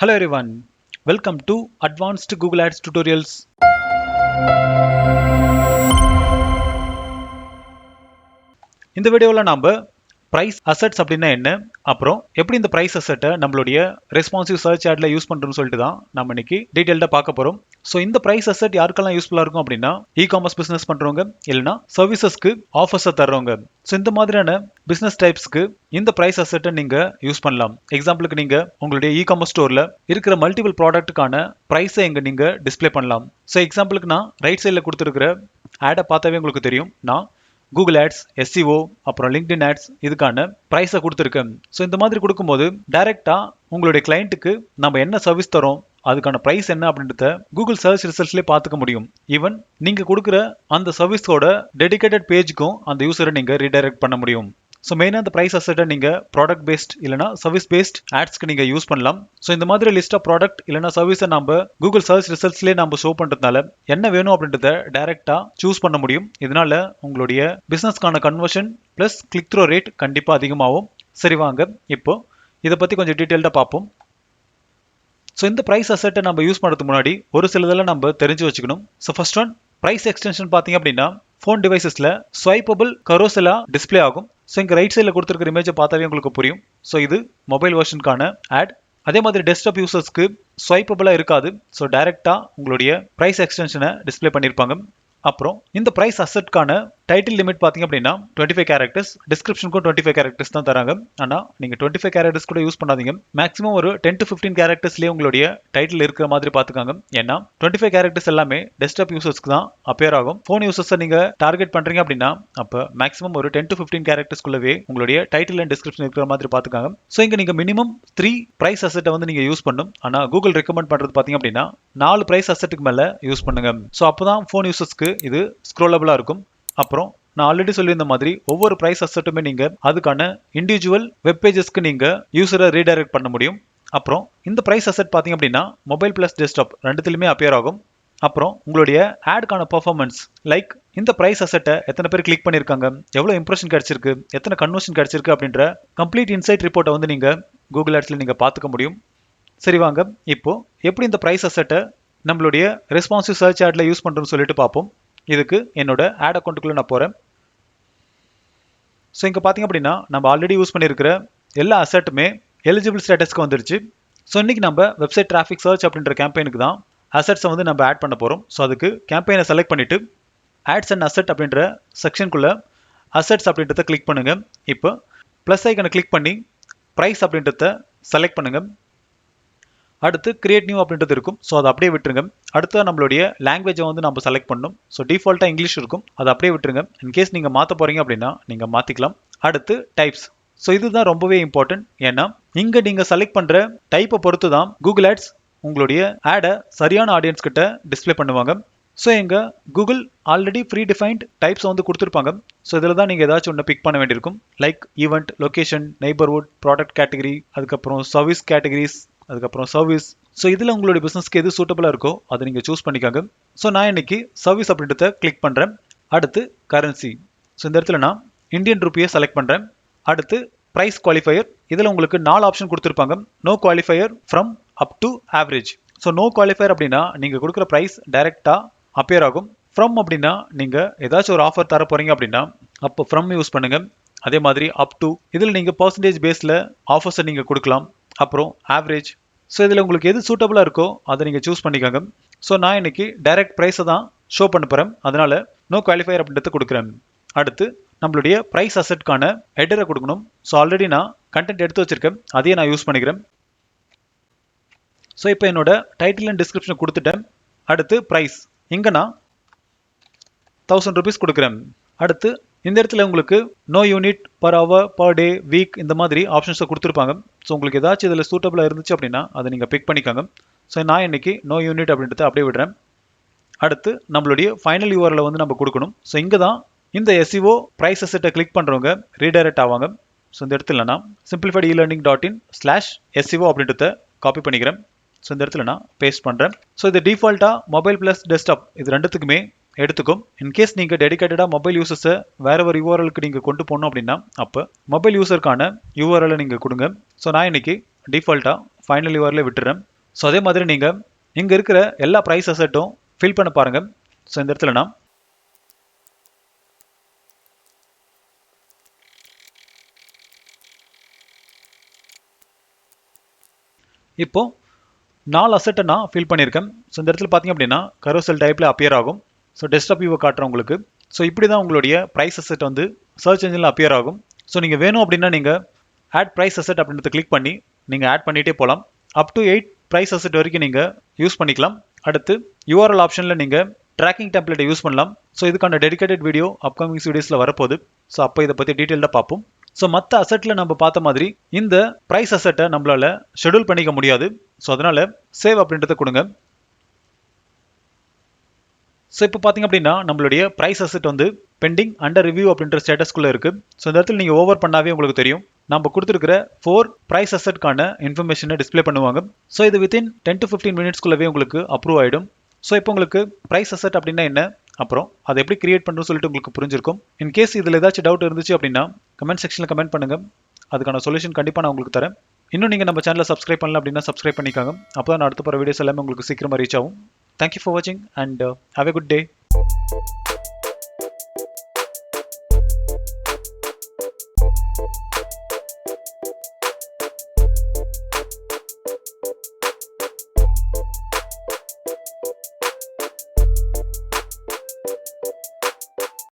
Hello everyone, welcome to Advanced Google Ads Tutorials. இந்த வீடியோவில் நாம price assets அப்படின்னா என்ன, அப்புறம் எப்படி இந்த price asset நம்மளுடைய responsive search adல யூஸ் பண்றோம்னு சொல்லிட்டு தான் நம்ம இன்னைக்கு டீடைல்டா பார்க்க போறோம். ஸோ இந்த price asset யாருக்கெல்லாம் யூஸ்ஃபுல்லா இருக்கும் அப்படின்னா இ-காமர்ஸ் பிசினஸ் பண்றவங்க இல்லைன்னா சர்வீசஸ்க்கு ஆஃபர்ஸ் தர்றவங்க. ஸோ இந்த மாதிரியான பிசினஸ் டைப்ஸ்க்கு இந்த price asset நீங்க யூஸ் பண்ணலாம். எக்ஸாம்பிளுக்கு நீங்க உங்களுடைய இ-காமர்ஸ் ஸ்டோர்ல இருக்கிற மல்டிபிள் ப்ராடக்ட்டுக்கான பிரைஸை இங்க நீங்க டிஸ்ப்ளே பண்ணலாம். ஸோ எக்ஸாம்பிளுக்கு நான் ரைட் சைடில் கொடுத்துருக்கிற ஆடை பார்த்தாவே உங்களுக்கு தெரியும். நான் கூகுள் ஆட்ஸ், SEO, அப்புறம் லிங்க்டின் ஆட்ஸ் இதுக்கான ப்ரைஸை கொடுத்துருக்கேன். ஸோ இந்த மாதிரி கொடுக்கும்போது டைரெக்டா உங்களுடைய கிளைண்ட்டுக்கு நம்ம என்ன சர்வீஸ் தரோம், அதுக்கான ப்ரைஸ் என்ன அப்படின்றத கூகுள் சர்ச் ரிசல்ட்ஸ்லேயே பார்த்துக்க முடியும். ஈவன் நீங்க கொடுக்குற அந்த சர்வீஸோட டெடிகேட்டட் பேஜுக்கும் அந்த யூசரை நீங்க ரீடைரக்ட் பண்ண முடியும். ஸோ மெயினாக அந்த ப்ரைஸ் அசெட்டை நீங்கள் ப்ராடக்ட் பேஸ்ட் இல்லைனா சர்வீஸ் பேஸ்ட் ஆட்ஸ்க்கு நீங்கள் யூஸ் பண்ணலாம். ஸோ இந்த மாதிரி லிஸ்ட் ஆஃப் ப்ராடக்ட் இல்லைனா சர்வீஸை நம்ம கூகுள் சர்ச் ரிசல்ட்ஸ்லேயே நம்ம ஷோ பண்ணுறதுனால என்ன வேணும் அப்படின்றத டைரெக்டாக சூஸ் பண்ண முடியும். இதனால உங்களுடைய பிஸ்னஸ்க்கான conversion plus click through rate கண்டிப்பாக அதிகமாகும். சரி வாங்க இப்போ இதை பற்றி கொஞ்சம் டீட்டெயில்டாக பார்ப்போம். ஸோ இந்த ப்ரைஸ் அசெட்டை நம்ம யூஸ் பண்ணுறதுக்கு முன்னாடி ஒரு சிலதெல்லாம் நம்ம தெரிஞ்சு வச்சுக்கணும். So first one, price extension பார்த்தீங்க அப்படின்னா ஃபோன் டிவைசஸில் ஸ்வைப்பபிள் கரோசலா டிஸ்பிளே ஆகும். ஸோ இங்கே ரைட் சைடில் கொடுத்துருக்கிற இமேஜை பார்த்தாவே உங்களுக்கு புரியும். ஸோ இது மொபைல் வெர்ஷனுக்கான ஆட். அதே மாதிரி டெஸ்க்டாப் யூசர்ஸ்க்கு ஸ்வைப்பபிளாக இருக்காது. ஸோ டைரெக்டாக உங்களுடைய ப்ரைஸ் எக்ஸ்டென்ஷனை டிஸ்பிளே பண்ணியிருப்பாங்க. அப்புறம் இந்த ப்ரைஸ் அசெட்கான டைட்டில் லிமிட் பார்த்தீங்க அப்படின்னா 25 கேரக்டர்ஸ், டிஸ்கிரிப்ஷனுக்கும் 25 கேரக்டர்ஸ் தான் தராங்க. ஆனால் நீங்கள் 25 கேரக்டர்ஸ் கூட யூஸ் பண்ணாதீங்க. மேக்ஸிமம் ஒரு 10 to 15 கேரக்டர்ஸ்லேயே உங்களுடைய டைட்டில் இருக்கிற மாதிரி பார்த்துக்காங்க. ஏன்னா 25 கேரக்டர்ஸ் எல்லாமே டெஸ்க்டாப் யூசர்ஸ்க்கு தான் அப்பியர் ஆகும். ஃபோன் யூசர்ஸை நீங்கள் டார்கெட் பண்ணுறீங்க அப்படின்னா அப்போ மேக்ஸிமம் ஒரு 10 to 15 கேரக்டர்ஸ்குள்ளவே உங்களுடைய டைட்டில் அண்ட் டிஸ்கிரிப்ஷன் இருக்கிற மாதிரி பார்த்துக்காங்க. ஸோ இங்கே நீங்கள் மினிமம் 3 ப்ரைஸ் அசெட்டை வந்து நீங்கள் யூஸ் பண்ணணும். ஆனால் கூகுள் ரெக்கமெண்ட் பண்ணுறது பார்த்தீங்க அப்படின்னா 4 ப்ரைஸ் அசெட்டுக்கு மேலே யூஸ் பண்ணுங்க. ஸோ அப்போ தான் ஃபோன் யூசர்ஸ்க்கு இது ஸ்க்ரோலபிளாக இருக்கும். அப்புறம் நான் ஆல்ரெடி சொல்லியிருந்த மாதிரி ஒவ்வொரு ப்ரைஸ் அசெட்டுமே நீங்க அதுக்கான இண்டிவிஜுவல் வெப் பேஜஸ்க்கு நீங்க யூசரை ரீடைரக்ட் பண்ண முடியும். அப்புறம் இந்த ப்ரைஸ் அசெட் பார்த்தீங்க அப்படின்னா மொபைல் பிளஸ் டெஸ்க்டாப் ரெண்டுத்திலுமே அப்பியர் ஆகும். அப்புறம் உங்களுடைய ஆட்கான பர்ஃபார்மன்ஸ், லைக் இந்த ப்ரைஸ் அசெட்டை எத்தனை பேர் கிளிக் பண்ணியிருக்காங்க, எவ்வளோ இம்ப்ரெஷன் கிடைச்சிருக்கு, எத்தனை கன்வர்ஷன் கிடைச்சிருக்கு அப்படின்ற கம்ப்ளீட் இன்சைட் ரிப்போர்ட்டை வந்து நீங்க கூகுள் ஆட்ஸ்ல நீங்க பார்த்துக்க முடியும். சரி வாங்க இப்போ எப்படி இந்த ப்ரைஸ் அசெட்டை நம்மளுடைய ரெஸ்பான்சிவ் சர்ச் ஆட்ல யூஸ் பண்றோம்னு சொல்லிட்டு பார்ப்போம். இதுக்கு என்னோட ஆட் அக்கௌண்ட்டுக்குள்ள நான் போறேன். ஸோ இங்கே பார்த்தீங்க அப்படின்னா நம்ம ஆல்ரெடி யூஸ் பண்ணியிருக்கிற எல்லா அசெட்டுமே எலிஜிபிள் ஸ்டேட்டஸ்க்கு வந்துருச்சு. ஸோ இன்னைக்கு நம்ம வெப்சைட் டிராஃபிக் சர்ச் அப்படின்ற கேம்பெயினுக்கு தான் அசெட்ஸை வந்து நம்ம ஆட் பண்ண போகிறோம். ஸோ அதுக்கு கேம்பெயினை செலக்ட் பண்ணிட்டு ஆட்ஸ் அண்ட் அசெட் அப்படின்ற செக்ஷனுக்குள்ள அசெட்ஸ் அப்படின்றத கிளிக் பண்ணுங்க. இப்போ ப்ளஸ் ஐக்கனை கிளிக் பண்ணி ப்ரைஸ் அப்படின்றத செலக்ட் பண்ணுங்க. அடுத்து கிரியேட் நியூ அப்படின்றது இருக்கும். ஸோ அதை அப்படியே விட்டுருங்க. அடுத்து நம்மளுடைய லாங்குவேஜை வந்து நம்ம செலக்ட் பண்ணணும். ஸோ டிஃபால்ட்டாக இங்கிலீஷ் இருக்கும், அதை அப்படியே விட்டுருங்க. இன்கேஸ் நீங்கள் மாற்ற போகிறீங்க அப்படின்னா நீங்கள் மாற்றிக்கலாம். அடுத்து டைப்ஸ். ஸோ இதுதான் ரொம்பவே இம்பார்ட்டன்ட். ஏன்னா இங்கே நீங்கள் செலக்ட் பண்ணுற டைப்பை பொறுத்து தான் கூகுள் ஆட்ஸ் உங்களுடைய ஆடை சரியான ஆடியன்ஸ் கிட்ட டிஸ்பிளே பண்ணுவாங்க. ஸோ எங்கள் கூகுள் ஆல்ரெடி ப்ரீ டிஃபைன்ட் டைப்ஸை வந்து கொடுத்துருப்பாங்க. ஸோ இதில் தான் நீங்கள் ஏதாச்சும் ஒன்று பிக் பண்ண வேண்டியிருக்கும். Like event, location, neighbourhood, product category, அதுக்கப்புறம் சர்வீஸ் கேட்டகரிஸ், அதுக்கப்புறம் சர்வீஸ். ஸோ இதில் உங்களுடைய பிஸ்னஸ்க்கு எது சூட்டபிளாக இருக்கோ அதை நீங்கள் சூஸ் பண்ணிக்காங்க. ஸோ நான் இன்னைக்கு சர்வீஸ் அப்படின்றத கிளிக் பண்ணுறேன். அடுத்து கரன்சி. ஸோ இந்த இடத்துல நான் இந்தியன் ருப்பியை செலக்ட் பண்ணுறேன். அடுத்து ப்ரைஸ் குவாலிஃபையர். இதில் உங்களுக்கு 4 ஆப்ஷன் கொடுத்துருப்பாங்க. No qualifier, from, up to, average. So no qualifier அப்படின்னா நீங்கள் கொடுக்குற ப்ரைஸ் டைரெக்டாக அப்பியர் ஆகும். ஃப்ரம் அப்படின்னா நீங்கள் ஏதாச்சும் ஒரு ஆஃபர் தர போகிறீங்க அப்படின்னா அப்போ ஃப்ரம் யூஸ் பண்ணுங்க. அதே மாதிரி அப் டு, இதில் நீங்கள் பர்சன்டேஜ் பேஸில் ஆஃபர்ஸை நீங்கள் கொடுக்கலாம். அப்புறம் ஆவரேஜ். ஸோ இதில் உங்களுக்கு எது சூட்டபிளாக இருக்கோ அதை நீங்கள் சூஸ் பண்ணிக்காங்க. ஸோ நான் இன்னைக்கு டைரக்ட் ப்ரைஸை தான் ஷோ பண்ண போகிறேன். அதனால நோ குவாலிஃபையர் அப்படின்றத கொடுக்குறேன். அடுத்து நம்மளுடைய ப்ரைஸ் அசெட்கான ஹெட்டரை கொடுக்கணும். ஸோ ஆல்ரெடி நான் கண்டென்ட் எடுத்து வச்சிருக்கேன், அதையே நான் யூஸ் பண்ணிக்கிறேன். ஸோ இப்போ என்னோட டைட்டில் அண்ட் டிஸ்கிரிப்ஷன் கொடுத்துட்டேன். அடுத்து ப்ரைஸ், இங்கே நான் 1000 rupees கொடுக்குறேன். அடுத்து இந்த இடத்துல உங்களுக்கு no unit, per hour, per day, week இந்த மாதிரி ஆப்ஷன்ஸை கொடுத்துருப்பாங்க. ஸோ உங்களுக்கு ஏதாச்சும் இதில் சூட்டபிளாக இருந்துச்சு அப்படின்னா அதை நீங்கள் பிக் பண்ணிக்காங்க. ஸோ நான் இன்னைக்கு நோ யூனிட் அப்படின்றத அப்படியே விடுறேன். அடுத்து நம்மளுடைய ஃபைனல் யூஆர்எல் வந்து நம்ம கொடுக்கணும். ஸோ இங்கே தான் இந்த SEO ப்ரைஸ் அசெட்டை கிளிக் பண்ணுறவங்க ரீடைரக்ட் ஆவாங்க. ஸோ இந்த இடத்துல நான் simplified elearning.in/SEO அப்படின்றத காப்பி பண்ணிக்கிறேன். ஸோ இந்த இடத்துல நான் பேஸ்ட் பண்ணுறேன். ஸோ இது டிஃபால்ட்டாக மொபைல் ப்ளஸ் டெஸ்க்டாப் இது ரெண்டுத்துக்குமே எடுத்துக்கும். இன்கேஸ் நீங்கள் டெடிகேட்டடாக மொபைல் யூசர்ஸை வேற ஒரு யூஆர்எலுக்கு நீங்கள் கொண்டு போகணும் அப்படின்னா அப்போ மொபைல் யூசருக்கான யூஆர்எலை நீங்கள் கொடுங்க. ஸோ நான் இன்னைக்கு டிஃபால்ட்டாக ஃபைனல் யூஆர்எல் விட்டுறேன். ஸோ அதே மாதிரி நீங்கள் இங்கே இருக்கிற எல்லா ப்ரைஸ் அசெட்டும் ஃபில் பண்ண பாருங்கள். ஸோ இந்த இடத்துல நான் இப்போ 4 அசெட்டை நான் ஃபில் பண்ணியிருக்கேன். ஸோ இந்த இடத்துல பார்த்தீங்க அப்படின்னா கரோசல் டைப்பில் அப்பியர் ஆகும். ஸோ டெஸ்க்டாப் வியூவை காட்டுறேன் உங்களுக்கு. ஸோ இப்படி தான் உங்களுடைய ப்ரைஸ் அசெட் வந்து சர்ச் என்ஜினில் அப்பியர் ஆகும். ஸோ நீங்கள் வேணும் அப்படின்னா நீங்கள் ஆட் ப்ரைஸ் அசெட் அப்படின்றத கிளிக் பண்ணி நீங்கள் ஆட் பண்ணிகிட்டே போகலாம். அப் டு 8 ப்ரைஸ் அசெட் வரைக்கும் நீங்கள் யூஸ் பண்ணிக்கலாம். அடுத்து URL ஆப்ஷனில் நீங்கள் ட்ராக்கிங் டெம்ப்ளேட்டை யூஸ் பண்ணலாம். ஸோ இதுக்கான டெடிகேட்டட் வீடியோ அப்கமிங் வீடியோஸில் வரப்போகுது. ஸோ அப்போ இதை பற்றி டீட்டெயிலாக பார்ப்போம். ஸோ மற்ற அசெட்டில் நம்ம பார்த்த மாதிரி இந்த ப்ரைஸ் அசெட்டை நம்மளால் ஷெடியூல் பண்ணிக்க முடியாது. ஸோ அதனால் சேவ் அப்படின்றத கொடுங்க. ஸோ இப்போ பார்த்தீங்க அப்படின்னா நம்மளுடைய ப்ரைஸ் அசெட் வந்து பெண்டிங் அண்டர் ரிவ்யூ அப்படின்ற ஸ்டேட்டஸ்குள்ளே இருக்குது. ஸோ இந்த இடத்துல நீங்கள் ஓவர் பண்ணாவே உங்களுக்கு தெரியும் நம்ம கொடுத்துருக்கிற 4 ப்ரைஸ் அசெட்கான இன்ஃபர்மேஷனை டிஸ்பிளே பண்ணுவாங்க. ஸோ இது வித்தின் 10 to 15 மினிட்ஸ்க்குள்ளவே உங்களுக்கு அப்ரூவ் ஆகிடும். ஸோ இப்போ உங்களுக்கு ப்ரைஸ் அசெட் அப்படின்னா என்ன, அப்புறம் அதை எப்படி கிரியேட் பண்ணுறோம்னு சொல்லிட்டு உங்களுக்கு புரிஞ்சிருக்கும். இன்கேஸ் இதில் ஏதாச்சும் டவுட் இருந்துச்சு அப்படின்னா கமெண்ட் செக்ஷனில் கமெண்ட் பண்ணுங்கள். அதுக்கான சொல்யூஷன் கண்டிப்பாக நான் உங்களுக்கு தரேன். இன்னும் நீங்கள் நம்ம சேனலை சப்ஸ்கிரைப் பண்ணல அப்படின்னா சப்ஸ்கிரைப் பண்ணிக்காங்க. அப்போ தான் நான் அடுத்த போகிற வீடியோஸ் எல்லாமே உங்களுக்கு சீக்கிரமாக ரீச் ஆகும். Thank you for watching and have a good day.